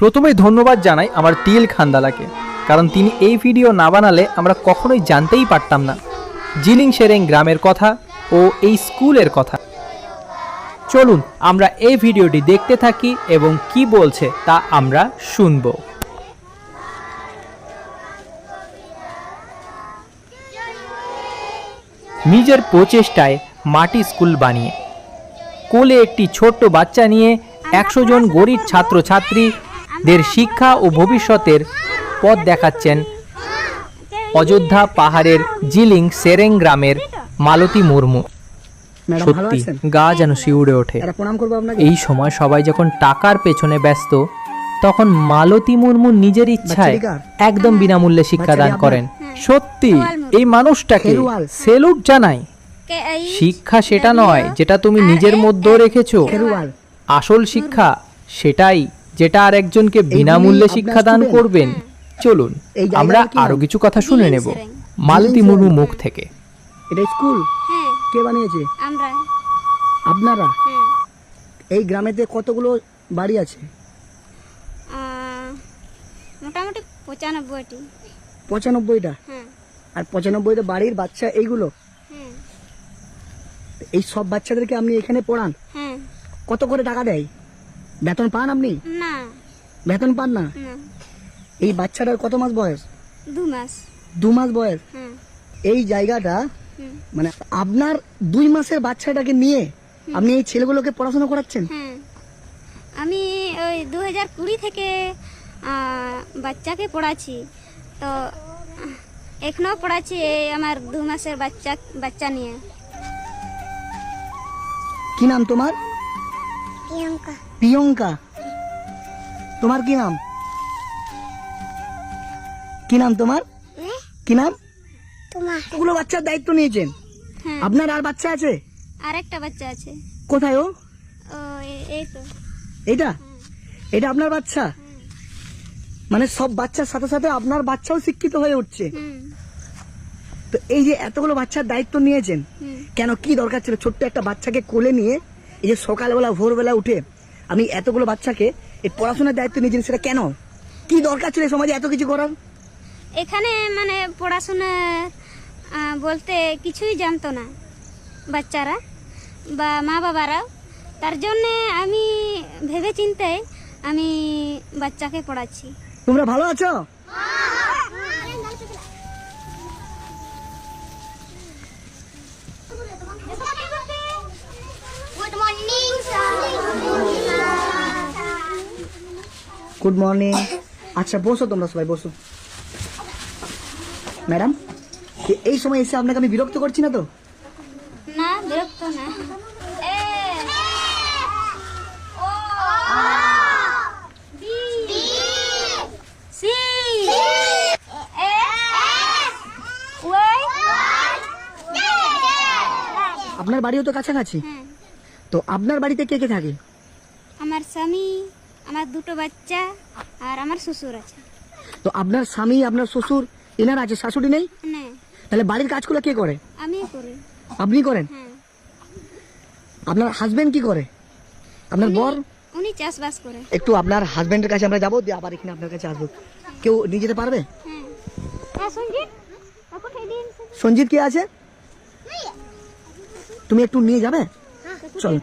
প্রথমেই ধন্যবাদ জানাই আমার টিএল খান্দালাকে, কারণ তিনি এই ভিডিও না বানালে আমরা কখনোই জানতেই পারতাম না জিলিং সেরেং গ্রামের কথা ও এই স্কুলের কথা। চলুন আমরা এই ভিডিওটি দেখতে থাকি এবং কি বলছে তা আমরা শুনব। নিজের প্রচেষ্টায় মাটি স্কুল বানিয়ে কোলে একটি ছোট্ট বাচ্চা নিয়ে 100 জন গরিব ছাত্রছাত্রীদের শিক্ষা ও ভবিষ্যতের পথ দেখাচ্ছেন অযোধ্যা পাহাড়ের জিলিং সেরেং গ্রামের মালতী মুর্মু। সত্যি গা যেন শিউরে ওঠে। এই সময় সবাই যখন টাকার পেছনে ব্যস্ত, তখন মালতী মুর্মু নিজের ইচ্ছায় একদম বিনামূল্যে শিক্ষাদান করেন। সত্যি এই মানুষটাকে সেলুট জানাই। শিক্ষা সেটা নয় যেটা তুমি নিজের মধ্যে রেখেছো, আসল শিক্ষা সেটাই যেটা আর একজনকে বিনামূল্যে শিক্ষাদান করবেন। চলুন আমরা আরো কিছু কথা শুনে নেব মালতী মুর্মু মুখ থেকে। এটা স্কুল কে বানিয়েছে? আমরা। আপনারা? এই গ্রামেতে কতগুলো বাড়ি আছে? মোটামুটি 95টি। 95টা? আর 95টা বাড়ির বাচ্চা এইগুলো? এই সব বাচ্চাদেরকে আপনি এখানে পড়ান? কত করে টাকা দেয়? বেতন পান আপনি? না, বেতন পান না। এই বাচ্চাটার কত মাস বয়স? 2 মাস। 2 মাস বয়স? এই জায়গাটা মানে আপনার 2 মাসের বাচ্চাটাকে নিয়ে আপনি এই ছেলেগুলোকে পড়াশোনা করাচ্ছেন? আমি ওই 2020 থেকে বাচ্চাকে পড়াচ্ছি, তো এখনো পড়াচ্ছি এই আমার 2 মাসের বাচ্চা নিয়ে। কি নাম তোমার? প্রিয়ঙ্কা। প্রিয়ঙ্কা, তোমার কি নাম? কি নাম তোমার? কি নাম? তোমার। ওগুলো বাচ্চার দায়িত্ব নিয়েছেন আপনার? আর বাচ্চা আছে? আরেকটা বাচ্চা আছে। কোথায় ও? এই তো এইটা? এটা আপনার বাচ্চা? মানে সব বাচ্চার সাথে সাথে আপনার বাচ্চাও শিক্ষিত হয়ে উঠছে। তো এই যে এতগুলো বাচ্চার দায়িত্ব নিয়েছেন, কেন, কি দরকার ছিল ছোট্ট একটা বাচ্চাকে কোলে নিয়ে এই যে সকালবেলা ভোরবেলা উঠে আমি এতগুলো বাচ্চাকে এই পড়াশোনার দায়িত্ব নিয়েছেন? সেটা কেন, কি দরকার ছিল সমাজে এত কিছু করার? এখানে মানে পড়াশোনা বলতে কিছুই জানতো না বাচ্চারা বা মা বাবারাও, তার জন্যে আমি ভেবে চিন্তে আমি বাচ্চাকে পড়াচ্ছি। তোমরা ভালো আছো? Good morning. আচ্ছা বসো, তোমরা সবাই বসো। ম্যাডাম, এই সময় এসে আপনাকে আমি বিরক্ত করছি না তো? না, বিরক্ত না। আপনার বাড়িও তো কাছাকাছি, তো আপনার বাড়িতে কে কে থাকে? আমার স্বামী, আমার 2টো বাচ্চা আর আমার শ্বশুর আছে। তো আপনার স্বামী, আপনার শ্বশুর এনার আছে, শাশুড়ি নেই? না, তাহলে বাড়ির কাজগুলো কে করে? আমি করি। আপনি করেন? আপনার হাজবেন্ড কি করে? আপনার বর? উনি চাষবাস করে। একটু আপনার হাজবেন্ডের কাছে আমরা যাবো, দিয়ে আবার এখানে আপনার কাছে আসবো। কেউ নিয়ে যেতে পারবে? সঞ্জিত কে আছে? তুমি একটু নিয়ে যাবে? চল।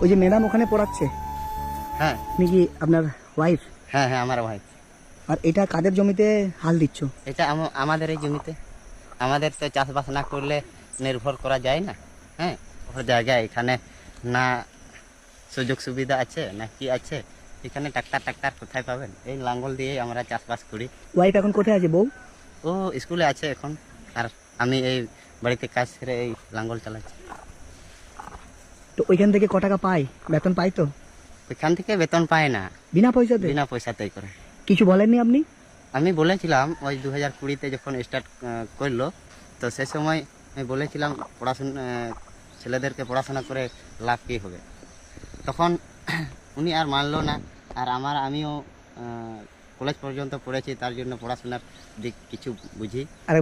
ওই যে ম্যাডাম ওখানে পড়াচ্ছে, হ্যাঁ, আপনি কি আপনার ওয়াইফ? হ্যাঁ হ্যাঁ, আমার ভাই। আর এটা কাদের জমিতে হাল দিচ্ছ? এটা আমাদের এই জমিতে। আমাদের তো চাষবাস না করলে নির্ভর করা যায় না। হ্যাঁ, ওর জায়গায় এখানে না সুযোগ সুবিধা আছে না কি আছে, এখানে ট্রাক্তার কোথায় পাবেন? এই লাঙ্গল দিয়ে আমরা চাষবাস করি। ওয়াইফ এখন কোথায় আছে? বউ? ও স্কুলে আছে এখন, আর আমি এই বাড়িতে কাজ করে এই লাঙ্গল চালাচ্ছি। তো ওইখান থেকে ক টাকা পাই? বেতন পাই তো? ওইখান থেকে বেতন পায় না, বিনা পয়সাতে? বিনা পয়সাতেই করে। কিছু বলেননি আপনি? আমি বলেছিলাম ওই 2020-তে যখন স্টার্ট করলো, তো সে সময় আমি বলেছিলাম পড়াশোনা ছেলেদেরকে পড়াশোনা করে লাভ কী হবে। তখন উনি আর মানলো না, আর আমিও কলেজ পর্যন্ত পড়েছি, তার জন্য পড়াশোনার দিক কিছু বুঝি। আর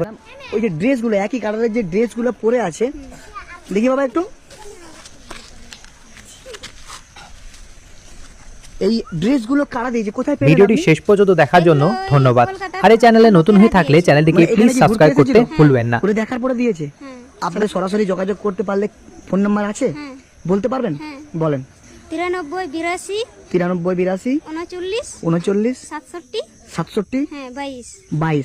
ওই যে ড্রেসগুলো একই কালারের যে ড্রেসগুলো পরে আছে, দেখি বাবা একটু, এই ড্রেসগুলো কারা দিয়েছে, কোথায় পেলেন ভিডিওটি আপনি? শেষ পর্যন্ত দেখার জন্য এগুলো ধন্যবাদ। কলকাতা আর এই চ্যানেলে নতুন হয়ে থাকলে চ্যানেলটিকে মানে এখানে প্লিজ কি সাবস্ক্রাইব ঘুরতে করতে এসেছিল? ভুলবেন না। ঘুরে দেখার পরে দিয়েছে। হ্যাঁ আপনাদের সরাসরি যোগাযোগ করতে পারলে ফোন নাম্বার আছে, হ্যাঁ বলতে পারবেন? হ্যাঁ। বলেন। 93 82 93 82 39 39 67 67 হ্যাঁ 22। 22